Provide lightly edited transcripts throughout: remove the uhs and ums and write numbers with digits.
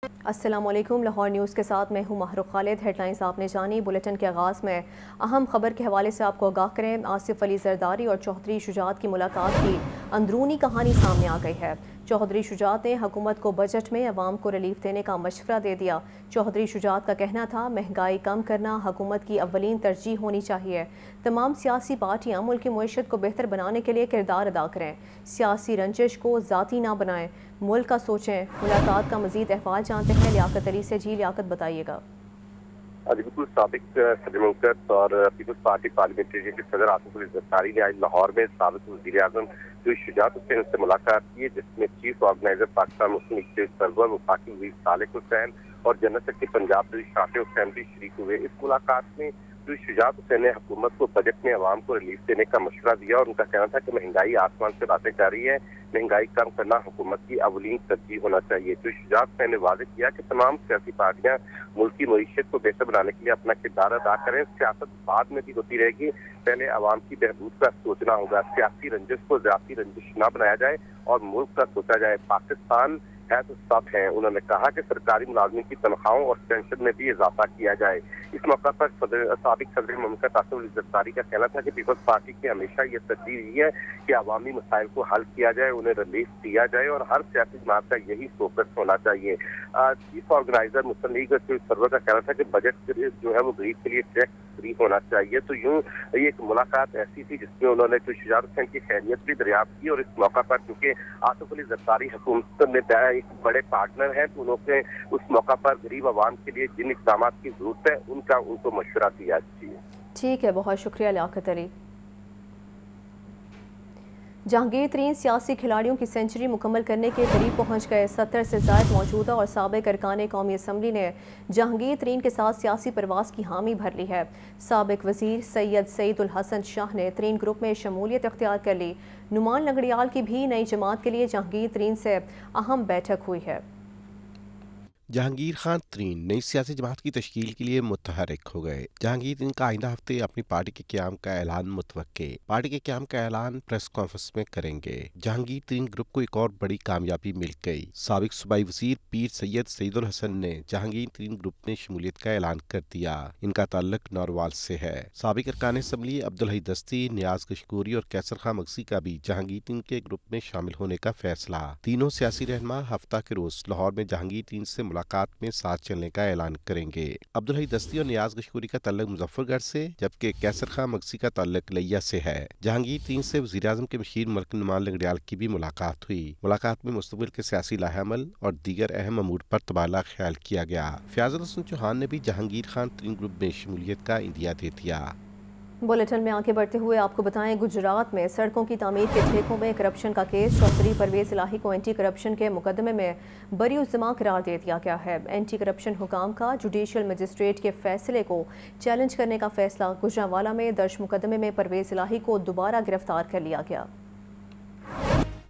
السلام علیکم، لاہور نیوز کے ساتھ میں ہوں محروق خالد۔ ہیڈ لائنز آپ نے جانی۔ بلیٹن کے آغاز میں اہم خبر کے حوالے سے آپ کو آگاہ کریں۔ آصف علی زرداری اور چوہدری شجاعت کی ملاقات کی اندرونی کہانی سامنے آ گئی ہے۔ چوہدری شجاعت نے حکومت کو بجٹ میں عوام کو ریلیف دینے کا مشورہ دے دیا۔ چوہدری شجاعت کا کہنا تھا مہنگائی کم کرنا حکومت کی اولین ترجیح ہونی چاہیے۔ تمام سیاسی پارٹیاں ملک کی معیشت کو بہتر بنانے کے لیے کردار ادا کریں، سیاسی رنجش کو ذاتی نہ بنائیں، ملک کا سوچیں۔ ملاقات کا مزید احوال جانتے ہیں لیاقت علی سے۔ جی لیاقت، بتائیے گا۔ بالکل، سابق صدر مملکت اور پیپلز پارٹی پارلیمنٹری کے صدر آصف علی زرداری نے آج لاہور میں سابق وزیر اعظم شجاعت حسین سے ملاقات کی، جس میں چیف آرگنائزر پاکستان مسلم ایکسچینج سرور وفاقی وزیر صالح حسین اور جنرل سیکرٹری پنجاب شافع حسین بھی شریک ہوئے۔ اس ملاقات میں شجاعت حسین نے حکومت کو بجٹ میں عوام کو ریلیف دینے کا مشورہ دیا اور ان کا کہنا تھا کہ مہنگائی آسمان سے باتیں جا رہی ہے، مہنگائی کم کرنا حکومت کی اولین ترجیح ہونا چاہیے۔ شجاعت حسین نے واضح کیا کہ تمام سیاسی پارٹیاں ملک کی معیشت کو بہتر بنانے کے لیے اپنا کردار ادا کریں۔ سیاست بعد میں بھی ہوتی رہے گی، پہلے عوام کی بہبود کا سوچنا ہوگا۔ سیاسی رنجش کو ذاتی رنجش نہ بنایا جائے اور ملک کا سوچا جائے۔ پاکستان ہے تو سب ہیں۔ انہوں نے کہا کہ سرکاری ملازمین کی تنخواہوں اور پینشن میں بھی اضافہ کیا جائے۔ اس موقع پر سابق صدر مملکت آصف علی زرداری کا کہنا تھا کہ پیپلز پارٹی کی ہمیشہ یہ ترجیح رہی ہے کہ عوامی مسائل کو حل کیا جائے، انہیں ریلیف دیا جائے اور ہر سیاسی جماعت کا یہی فوکس ہونا چاہیے۔ چیف آرگنائزر مسلم لیگ سرور کا کہنا تھا کہ بجٹ جو ہے وہ غریب کے لیے ٹیکس فری ہونا چاہیے۔ تو یوں یہ ایک ملاقات ایسی تھی جس میں انہوں نے شجاعت حسین کی خیریت بھی دریافت کی، اور اس موقع پر چونکہ آصف علی زرداری حکومت میں ایک بڑے پارٹنر ہیں تو انہوں نے اس موقع پر غریب عوام کے لیے جن اقدامات کی ضرورت ہے ان کو مشورہ دیا۔ ٹھیک ہے، بہت شکریہ لیاقت علی۔ جہانگیر ترین سیاسی کھلاڑیوں کی سینچری مکمل کرنے کے قریب پہنچ گئے۔ 70 سے زائد موجودہ اور سابق ارکان قومی اسمبلی نے جہانگیر ترین کے ساتھ سیاسی پرواز کی حامی بھر لی ہے۔ سابق وزیر سید سعید الحسن شاہ نے ترین گروپ میں شمولیت اختیار کر لی۔ نعمان لنگڑیال کی بھی نئی جماعت کے لیے جہانگیر ترین سے اہم بیٹھک ہوئی ہے۔ جہانگیر خان ترین نئی سیاسی جماعت کی تشکیل کے لیے متحرک ہو گئے۔ جہانگیر ترین کا آئندہ ہفتے اپنی پارٹی کے قیام کا اعلان متوقع۔ پارٹی کے قیام کا اعلان پریس کانفرنس میں کریں گے۔ جہانگیر ترین گروپ کو ایک اور بڑی کامیابی مل گئی۔ سابق صوبائی وزیر پیر سید سعید الحسن نے جہانگیر ترین گروپ میں شمولیت کا اعلان کر دیا۔ ان کا تعلق ناروال سے ہے۔ سابق ارکان اسمبلی عبدالحی دستی، نیاز کشکوری اور کیسر خان مگسی کا بھی جہانگیر ترین کے گروپ میں شامل ہونے کا فیصلہ۔ تینوں سیاسی رہنما ہفتہ کے روز لاہور میں جہانگیر ترین سے ملاقات میں ساتھ چلنے کا اعلان کریں گے۔ عبدالحی دستی اور نیاز کشکوری کا تعلق مظفر گڑھ سے، جبکہ کیسر خان مگسی کا تعلق لیا سے ہے۔ جہانگیر ترین سے وزیر اعظم کے مشیر ملک نعمان لنگڑیال کی بھی ملاقات ہوئی۔ ملاقات میں مستقبل کے سیاسی لائحہ عمل اور دیگر اہم امور پر تبادلہ خیال کیا گیا۔ فیاض الحسن چوہان نے بھی جہانگیر خان ترین گروپ میں شمولیت کا عندیہ دے دیا۔ بلیٹن میں آگے بڑھتے ہوئے آپ کو بتائیں، گجرات میں سڑکوں کی تعمیر کے ٹھیکوں میں کرپشن کا کیس۔ چودھری پرویز الہی کو اینٹی کرپشن کے مقدمے میں بری الزامہ قرار دے دیا گیا ہے۔ اینٹی کرپشن حکام کا جوڈیشل مجسٹریٹ کے فیصلے کو چیلنج کرنے کا فیصلہ۔ گجرانوالہ میں درج مقدمے میں پرویز الہی کو دوبارہ گرفتار کر لیا گیا۔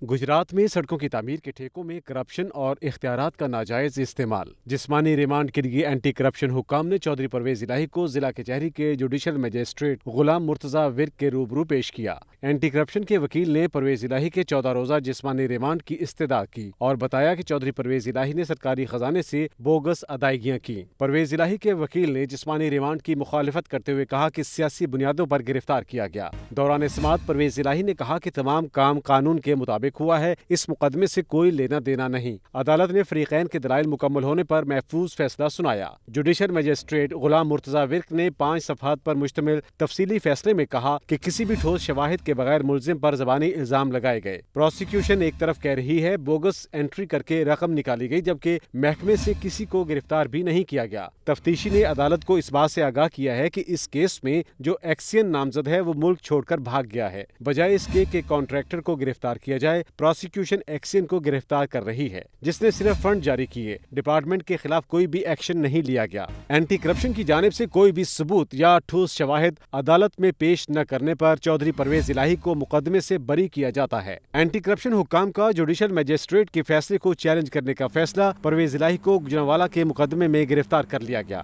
گجرات میں سڑکوں کی تعمیر کے ٹھیکوں میں کرپشن اور اختیارات کا ناجائز استعمال۔ جسمانی ریمانڈ کے لیے اینٹی کرپشن حکام نے چودھری پرویز الہی کو ضلع کچہری کے judicial magistrate Ghulam Murtaza work کے روبرو پیش کیا۔ اینٹی کرپشن کے وکیل نے پرویز الہی کے 14 روزہ جسمانی ریمانڈ کی استدعا کی اور بتایا کہ چودھری پرویز الہی نے سرکاری خزانے سے بوگس ادائیگیاں کی۔ پرویز الہی کے وکیل نے جسمانی ریمانڈ کی مخالفت کرتے ہوئے کہا کہ سیاسی بنیادوں پر گرفتار کیا گیا۔ دوران سماعت پرویز الہی نے کہا کہ تمام کام قانون کے مطابق ہوا ہے، اس مقدمے سے کوئی لینا دینا نہیں۔ عدالت نے فریقین کے دلائل مکمل ہونے پر محفوظ فیصلہ سنایا۔ Judicial magistrate Ghulam Murtaza work نے 5 صفحات پر مشتمل تفصیلی فیصلے میں کہا کہ کسی بھی ٹھوس شواہد کے بغیر ملزم پر زبانی الزام لگائے گئے۔ پروسیکیوشن ایک طرف کہہ رہی ہے بوگس انٹری کر کے رقم نکالی گئی، جبکہ محکمے سے کسی کو گرفتار بھی نہیں کیا گیا۔ تفتیشی نے عدالت کو اس بات سے آگاہ کیا ہے کہ اس کیس میں جو ایکسین نامزد ہے وہ ملک چھوڑ کر بھاگ گیا ہے، بجائے اس کے کہ کانٹریکٹر کو گرفتار کیا جائے۔ پروسیکیوشن ایکسین کو گرفتار کر رہی ہے جس نے صرف فنڈ جاری کیے۔ ڈپارٹمنٹ کے خلاف کوئی بھی ایکشن نہیں لیا گیا۔ اینٹی کرپشن کی جانب سے کوئی بھی ثبوت یا ٹھوس شواہد عدالت میں پیش نہ کرنے پر چودھری پرویز الہی کو مقدمے سے بری کیا جاتا ہے۔ اینٹی کرپشن حکام کا جوڈیشل مجسٹریٹ کے فیصلے کو چیلنج کرنے کا فیصلہ۔ پرویز الہی کو گجرانوالہ کے مقدمے میں گرفتار کر لیا گیا۔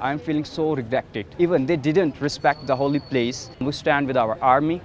I am feeling so regretted. Even they didn't respect the holy place. We stand with our army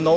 9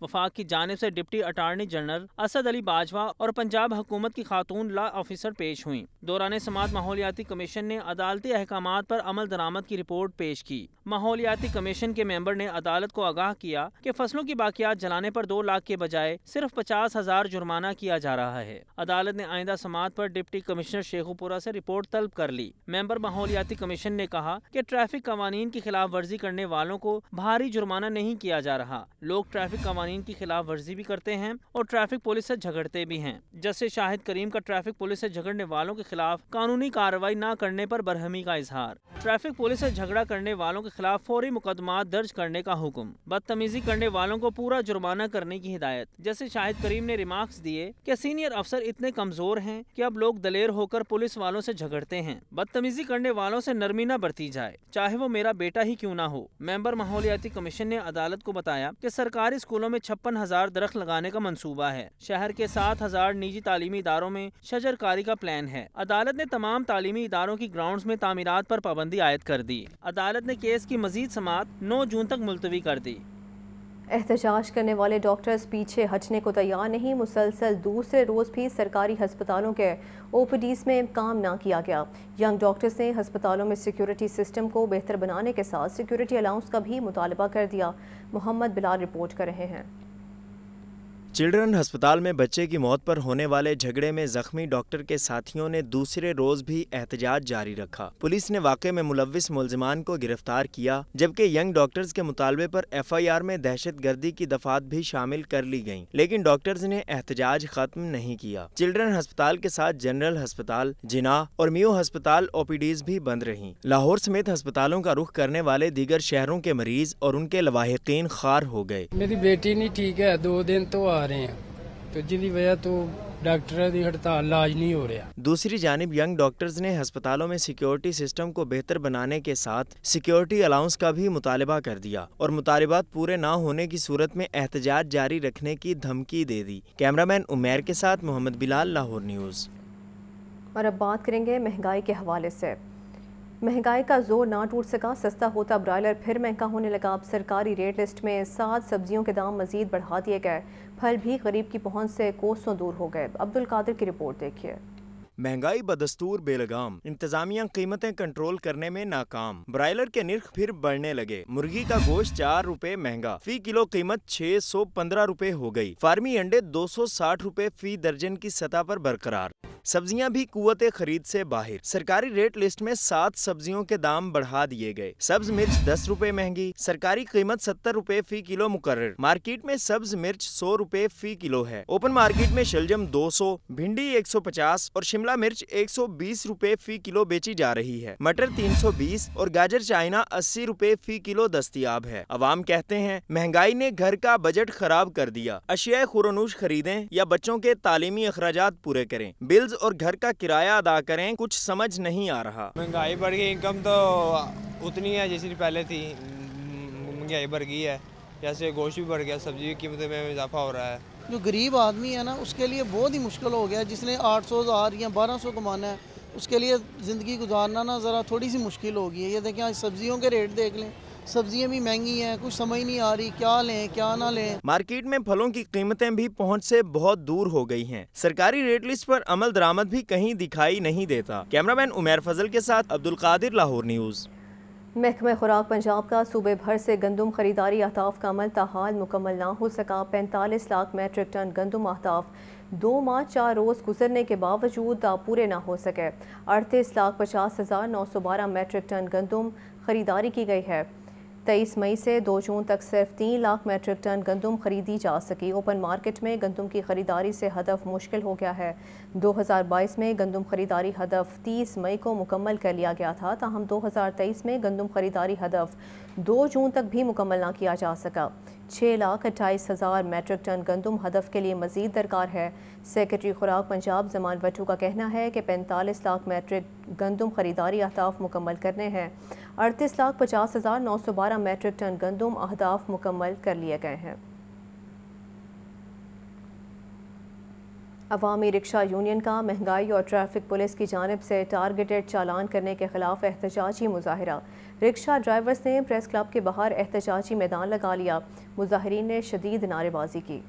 وفاق کی جانب سے ڈپٹی اٹارنی جنرل اسد علی باجوہ اور پنجاب حکومت کی خاتون لا آفیسر پیش ہوئیں۔ دوران سماعت ماحولیاتی کمیشن نے عدالتی احکامات پر عمل درآمد کی رپورٹ پیش کی۔ ماحولیاتی کمیشن کے ممبر نے عدالت کو آگاہ کیا کہ فصلوں کی باقیات جلانے پر 2 لاکھ کے بجائے صرف 50,000 جرمانہ کیا جا رہا ہے۔ عدالت نے آئندہ سماعت پر ڈپٹی کمشنر شیخو پورہ سے رپورٹ طلب کر لی۔ ممبر ماحولیاتی کمیشن نے کہا کہ ٹریفک قوانین کی خلاف ورزی کرنے والوں کو بھاری جرمانہ نہیں کیا جا رہا۔ لوگ ٹریفک قوانین کی خلاف ورزی بھی کرتے ہیں اور ٹریفک پولیس سے جھگڑتے بھی ہیں۔ جسٹس شاہد کریم کا ٹریفک پولیس سے جھگڑنے والوں کے خلاف قانونی کارروائی نہ کرنے پر برہمی کا اظہار۔ ٹریفک پولیس سے جھگڑا کرنے والوں کے خلاف فوری مقدمات درج کرنے کا حکم۔ بدتمیزی کرنے والوں کو پورا جرمانہ کرنے کی ہدایت۔ جسٹس شاہد کریم نے ریمارکس دیے کہ سینئر افسر اتنے کمزور ہیں کہ اب لوگ دلیر ہو کر پولیس والوں سے جھگڑتے ہیں۔ بدتمیزی کرنے والوں سے نرمی نہ برتی جائے، چاہے وہ میرا بیٹا ہی کیوں نہ ہو۔ ممبر ماحولیاتی کمیشن نے عدالت کو بتایا کہ سرکاری اسکولوں میں 56,000 درخت لگانے کا منصوبہ ہے۔ شہر کے 7,000 نجی تعلیمی اداروں میں شجر کاری کا پلان ہے۔ عدالت نے تمام تعلیمی اداروں کی گراؤنڈز میں تعمیرات پر پابندی عائد کر دی۔ عدالت نے کیس کی مزید سماعت 9 جون تک ملتوی کر دی۔ احتجاج کرنے والے ڈاکٹرز پیچھے ہٹنے کو تیار نہیں۔ مسلسل دوسرے روز بھی سرکاری ہسپتالوں کے OPDs میں کام نہ کیا گیا۔ ینگ ڈاکٹرز نے ہسپتالوں میں سیکیورٹی سسٹم کو بہتر بنانے کے ساتھ سیکیورٹی الاؤنس کا بھی مطالبہ کر دیا۔ محمد بلال رپورٹ کر رہے ہیں۔ چلڈرن ہسپتال میں بچے کی موت پر ہونے والے جھگڑے میں زخمی ڈاکٹر کے ساتھیوں نے دوسرے روز بھی احتجاج جاری رکھا۔ پولیس نے واقعے میں ملوث ملزمان کو گرفتار کیا، جبکہ ینگ ڈاکٹرز کے مطالبے پر FIR میں دہشت گردی کی دفعات بھی شامل کر لی گئیں، لیکن ڈاکٹرز نے احتجاج ختم نہیں کیا۔ چلڈرن ہسپتال کے ساتھ جنرل ہسپتال، جناح اور میو ہسپتال OPDs بھی بند رہیں۔ لاہور سمیت ہسپتالوں کا رخ کرنے والے دیگر شہروں کے مریض اور ان کے لواحقین خوار ہو گئے۔ میری بیٹی نہیں ٹھیک ہے، 2 دن تو رہے ہیں تو جن کی وجہ تو ڈاکٹر دی ہڑتال علاج نہیں ہو رہا۔ دوسری جانب ینگ ڈاکٹرز نے ہسپتالوں میں سیکیورٹی سسٹم کو بہتر بنانے کے ساتھ سیکیورٹی الاؤنس کا بھی مطالبہ کر دیا اور مطالبات پورے نہ ہونے کی صورت میں احتجاج جاری رکھنے کی دھمکی دے دی۔ کیمرامین عمیر کے ساتھ محمد بلال، لاہور نیوز۔ اور اب بات کریں گے مہنگائی کے حوالے سے۔ مہنگائی کا زور نہ ٹوٹ سکا، سستا ہوتا برائلر پھر مہنگا ہونے لگا۔ اب سرکاری ریٹ لسٹ میں 7 سبزیوں کے دام مزید بڑھا دیے گئے۔ پھل بھی غریب کی پہنچ سے کوسوں دور ہو گئے۔ عبدالقادر کی رپورٹ دیکھیے۔ مہنگائی بدستور بے لگام، انتظامیہ قیمتیں کنٹرول کرنے میں ناکام۔ برائلر کے نرخ پھر بڑھنے لگے۔ مرغی کا گوشت 4 روپے مہنگا، فی کلو قیمت 615 روپے ہو گئی۔ فارمی انڈے 260 روپے فی درجن کی سطح پر برقرار۔ سبزیاں بھی قوت خرید سے باہر۔ سرکاری ریٹ لسٹ میں 7 سبزیوں کے دام بڑھا دیے گئے۔ سبز مرچ 10 روپے مہنگی، سرکاری قیمت 70 روپے فی کلو مقرر۔ مارکیٹ میں سبز مرچ 100 روپے فی کلو ہے۔ اوپن مارکیٹ میں شلجم 200، بھنڈی 150 اور شملہ مرچ 120 روپے فی کلو بیچی جا رہی ہے۔ مٹر 320 اور گاجر چائنا 80 روپے فی کلو دستیاب ہے۔ عوام کہتے ہیں مہنگائی نے گھر کا بجٹ خراب کر دیا۔ اشیاء خورونوش خریدیں یا بچوں کے تعلیمی اخراجات پورے کریں، بلز اور گھر کا کرایہ ادا کریں، کچھ سمجھ نہیں آ رہا۔ مہنگائی بڑھ گئی، انکم تو اتنی ہے جیسی پہلے تھی، مہنگائی بڑھ گئی ہے، جیسے گوشت بھی بڑھ گیا، سبزی کی قیمتوں میں اضافہ ہو رہا ہے۔ جو غریب آدمی ہے نا اس کے لیے بہت ہی مشکل ہو گیا، جس نے 800 ہزار یا 1200 کمانا ہے اس کے لیے زندگی گزارنا نا ذرا تھوڑی سی مشکل ہو گئی ہے۔ یہ دیکھیں آج سبزیوں کے ریٹ دیکھ لیں، سبزیاں بھی مہنگی ہیں، کچھ سمجھ نہیں آ رہی کیا لیں کیا نہ لیں۔ مارکیٹ میں پھلوں کی قیمتیں بھی پہنچ سے بہت دور ہو گئی ہیں۔ سرکاری ریٹ لسٹ پر عمل درآمد بھی کہیں دکھائی نہیں دیتا۔ کیمرامین عمیر فضل کے ساتھ عبدالقادر، لاہور نیوز۔ محکمہ خوراک پنجاب کا صوبے بھر سے گندم خریداری اہداف کا عمل تاحال مکمل نہ ہو سکا۔ 45 لاکھ میٹرک ٹن گندم اہداف 2 ماہ 4 روز گزرنے کے باوجود پورے نہ ہو سکے۔ 38,50,912 میٹرک ٹن گندم خریداری کی گئی ہے۔ 23 مئی سے 2 جون تک صرف 3 لاکھ میٹرک ٹن گندم خریدی جا سکی۔ اوپن مارکیٹ میں گندم کی خریداری سے ہدف مشکل ہو گیا ہے۔ 2022 میں گندم خریداری ہدف 30 مئی کو مکمل کر لیا گیا تھا، تاہم 2023 میں گندم خریداری ہدف 2 جون تک بھی مکمل نہ کیا جا سکا۔ 6,28,000 میٹرک ٹن گندم ہدف کے لیے مزید درکار ہے۔ سیکرٹری خوراک پنجاب زمان وٹو کا کہنا ہے کہ 45 لاکھ میٹرک گندم خریداری اہداف مکمل کرنے ہیں۔ 38,50,912 میٹرک ٹن گندم اہداف مکمل کر لیے گئے ہیں۔ عوامی رکشہ یونین کا مہنگائی اور ٹریفک پولیس کی جانب سے ٹارگیٹڈ چالان کرنے کے خلاف احتجاجی مظاہرہ۔ رکشہ ڈرائیورز نے پریس کلب کے باہر احتجاجی میدان لگا لیا۔ مظاہرین نے شدید نعرے بازی کی۔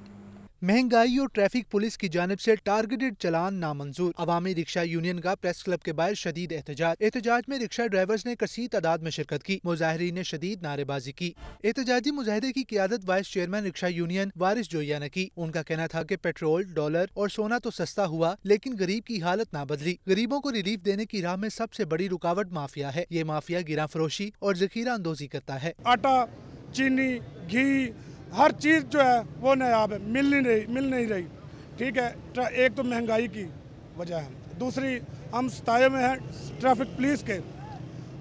مہنگائی اور ٹریفک پولیس کی جانب سے ٹارگیٹڈ چلان نامنظور۔ عوامی رکشہ یونین کا پریس کلب کے باہر شدید احتجاج میں رکشہ ڈرائیورز نے کثیر تعداد میں شرکت کی۔ مظاہرین نے شدید نعرے بازی کی۔ احتجاجی مظاہرے کی قیادت وائس چیئرمین رکشہ یونین وارث جویا نے کی۔ ان کا کہنا تھا کہ پیٹرول، ڈالر اور سونا تو سستا ہوا لیکن غریب کی حالت نہ بدلی۔ غریبوں کو ریلیف دینے کی راہ میں سب سے بڑی رکاوٹ مافیا ہے۔ یہ مافیا گراں فروشی اور ذخیرہ اندوزی کرتا ہے۔ آٹا، چینی، گھی، ہر چیز جو ہے وہ نایاب ہے، مل نہیں رہی۔ ٹھیک ہے، ایک تو مہنگائی کی وجہ ہے، دوسری ہم ستائے میں ہیں ٹریفک پولیس کے۔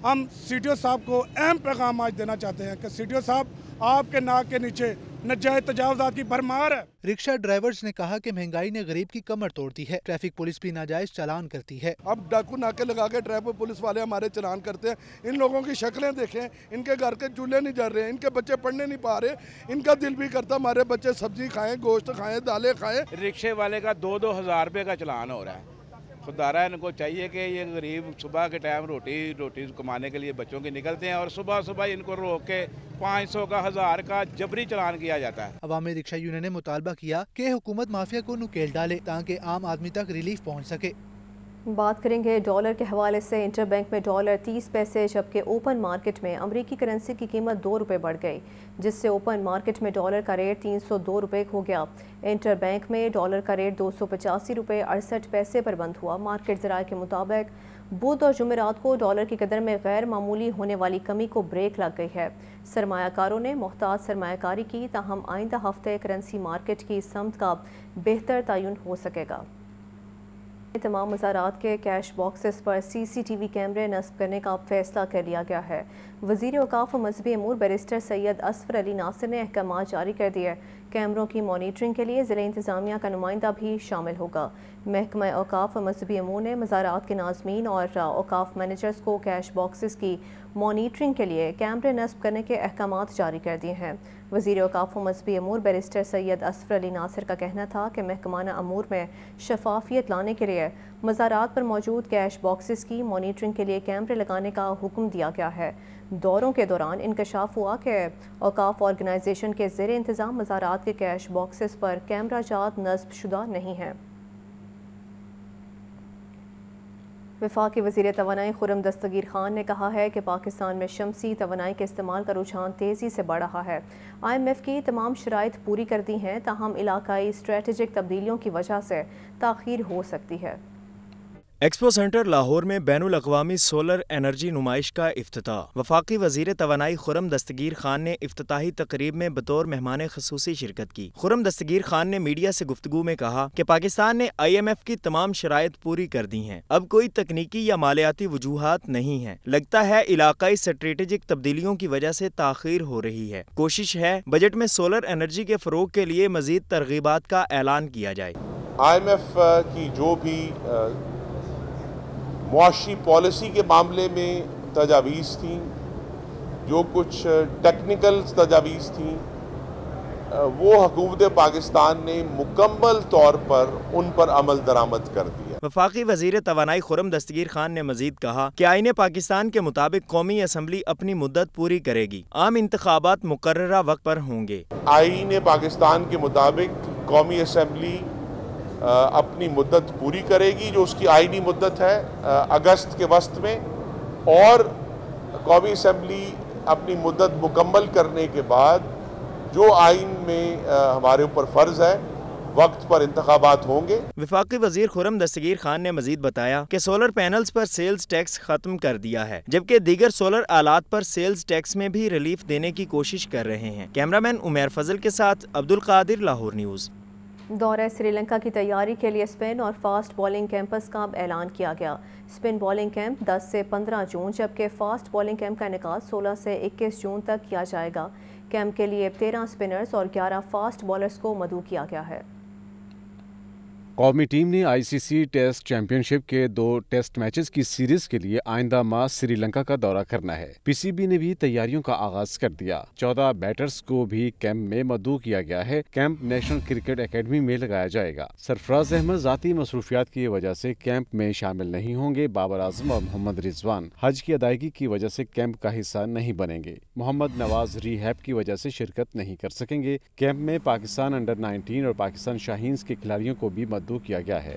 ہم سی ٹی او صاحب کو اہم پیغام آج دینا چاہتے ہیں کہ سی ٹی او صاحب آپ کے ناک کے نیچے ناجائز تجاوزات کی بھرمار ہے۔ رکشہ ڈرائیورز نے کہا کہ مہنگائی نے غریب کی کمر توڑ دی ہے۔ ٹریفک پولیس بھی ناجائز چالان کرتی ہے۔ اب ڈاکو ناکے لگا کے ٹریفک پولیس والے ہمارے چلان کرتے ہیں۔ ان لوگوں کی شکلیں دیکھیں، ان کے گھر کے چولہے نہیں جل رہے، ان کے بچے پڑھنے نہیں پا رہے۔ ان کا دل بھی کرتا ہمارے بچے سبزی کھائیں، گوشت کھائیں، دالیں کھائیں۔ رکشے والے کا 2,000 روپے کا چلان ہو رہا ہے۔ خدارہ ان کو چاہیے کہ یہ غریب صبح کے ٹائم روٹی کمانے کے لیے بچوں کی نکلتے ہیں اور صبح ان کو روک کے 500 کا 1000 کا جبری چلان کیا جاتا ہے۔ عوامی رکشہ یونین نے مطالبہ کیا کہ حکومت مافیا کو نکیل ڈالے تاکہ عام آدمی تک ریلیف پہنچ سکے۔ بات کریں گے ڈالر کے حوالے سے۔ انٹر بینک میں ڈالر 30 پیسے جبکہ اوپن مارکیٹ میں امریکی کرنسی کی قیمت 2 روپے بڑھ گئی، جس سے اوپن مارکیٹ میں ڈالر کا ریٹ 302 روپے ہو گیا۔ انٹر بینک میں ڈالر کا ریٹ 285 روپے 68 پیسے پر بند ہوا۔ مارکیٹ ذرائع کے مطابق بدھ اور جمعرات کو ڈالر کی قدر میں غیر معمولی ہونے والی کمی کو بریک لگ گئی ہے۔ سرمایہ کاروں نے محتاط سرمایہ کاری کی، تاہم آئندہ ہفتے کرنسی مارکیٹ کی سمت کا بہتر تعین ہو سکے گا۔ تمام مزارات کے کیش باکسز پر سی سی ٹی وی کیمرے نصب کرنے کا فیصلہ کر لیا گیا ہے۔ وزیر اوقاف و مذہبی امور بیرسٹر سید اصفر علی ناصر نے احکامات جاری کر دیے۔ کیمروں کی مانیٹرنگ کے لیے ضلع انتظامیہ کا نمائندہ بھی شامل ہوگا۔ محکمہ اوقاف و مذہبی امور نے مزارات کے ناظمین اور اوقاف مینیجرز کو کیش باکسز کی مانیٹرنگ کے لیے کیمرے نصب کرنے کے احکامات جاری کر دیے ہیں۔ وزیر اوقاف و مذہبی امور بیرسٹر سید اصفر علی ناصر کا کہنا تھا کہ محکمانہ امور میں شفافیت لانے کے لیے مزارات پر موجود کیش باکسز کی مانیٹرنگ کے لیے کیمرے لگانے کا حکم دیا گیا ہے۔ دوروں کے دوران انکشاف ہوا کہ اوقاف آرگنائزیشن کے زیر انتظام مزارات کے کیش باکسز پر کیمرہ جات نصب شدہ نہیں ہیں۔ وفاقی وزیر توانائی خرم دستگیر خان نے کہا ہے کہ پاکستان میں شمسی توانائی کے استعمال کا رجحان تیزی سے بڑھ رہا ہے۔ IMF کی تمام شرائط پوری کر دی ہیں، تاہم علاقائی اسٹریٹجک تبدیلیوں کی وجہ سے تاخیر ہو سکتی ہے۔ ایکسپو سینٹر لاہور میں بین الاقوامی سولر انرجی نمائش کا افتتاح۔ وفاقی وزیر توانائی خرم دستگیر خان نے افتتاحی تقریب میں بطور مہمان خصوصی شرکت کی۔ خرم دستگیر خان نے میڈیا سے گفتگو میں کہا کہ پاکستان نے IMF کی تمام شرائط پوری کر دی ہیں، اب کوئی تکنیکی یا مالیاتی وجوہات نہیں ہیں، لگتا ہے علاقائی اسٹریٹجک تبدیلیوں کی وجہ سے تاخیر ہو رہی ہے۔ کوشش ہے بجٹ میں سولر انرجی کے فروغ کے لیے مزید ترغیبات کا اعلان کیا جائے۔ IMF کی جو بھی معاشی پالیسی کے معاملے میں تجاویز تھیں، جو کچھ ٹیکنیکل تجاویز تھیں، وہ حکومت پاکستان نے مکمل طور پر ان پر عمل درآمد کر دیا۔ وفاقی وزیر توانائی خرم دستگیر خان نے مزید کہا کہ آئین پاکستان کے مطابق قومی اسمبلی اپنی مدت پوری کرے گی، عام انتخابات مقررہ وقت پر ہوں گے۔ آئین پاکستان کے مطابق قومی اسمبلی اپنی مدت پوری کرے گی، جو اس کی آئینی مدت ہے اگست کے وسط میں، اور قومی اسمبلی اپنی مدت مکمل کرنے کے بعد جو آئین میں ہمارے اوپر فرض ہے وقت پر انتخابات ہوں گے۔ وفاقی وزیر خرم دستگیر خان نے مزید بتایا کہ سولر پینلز پر سیلز ٹیکس ختم کر دیا ہے، جبکہ دیگر سولر آلات پر سیلز ٹیکس میں بھی ریلیف دینے کی کوشش کر رہے ہیں۔ کیمرامین عمیر فضل کے ساتھ عبدالقادر، لاہور نیوز۔ دورہ سری لنکا کی تیاری کے لیے اسپن اور فاسٹ بالنگ کیمپس کا اعلان کیا گیا۔ اسپن بالنگ کیمپ 10 سے 15 جون جبکہ فاسٹ بالنگ کیمپ کا انعقاد 16 سے 21 جون تک کیا جائے گا۔ کیمپ کے لیے 13 اسپنرز اور 11 فاسٹ بالرز کو مدعو کیا گیا ہے۔ قومی ٹیم نے ICC ٹیسٹ چیمپئن شپ کے 2 ٹیسٹ میچز کی سیریز کے لیے آئندہ ماہ سری لنکا کا دورہ کرنا ہے۔ PCB نے بھی تیاریوں کا آغاز کر دیا۔ 14 بیٹرز کو بھی کیمپ میں مدعو کیا گیا ہے۔ کیمپ نیشنل کرکٹ اکیڈمی میں لگایا جائے گا۔ سرفراز احمد ذاتی مصروفیات کی وجہ سے کیمپ میں شامل نہیں ہوں گے۔ بابر اعظم اور محمد رضوان حج کی ادائیگی کی وجہ سے کیمپ کا حصہ نہیں بنیں گے۔ محمد نواز ری ہیپ کی وجہ سے شرکت نہیں کر سکیں گے۔ کیمپ میں پاکستان انڈر 19 اور پاکستان شاہینز کے کھلاڑیوں کو بھی مدعو کیا گیا ہے۔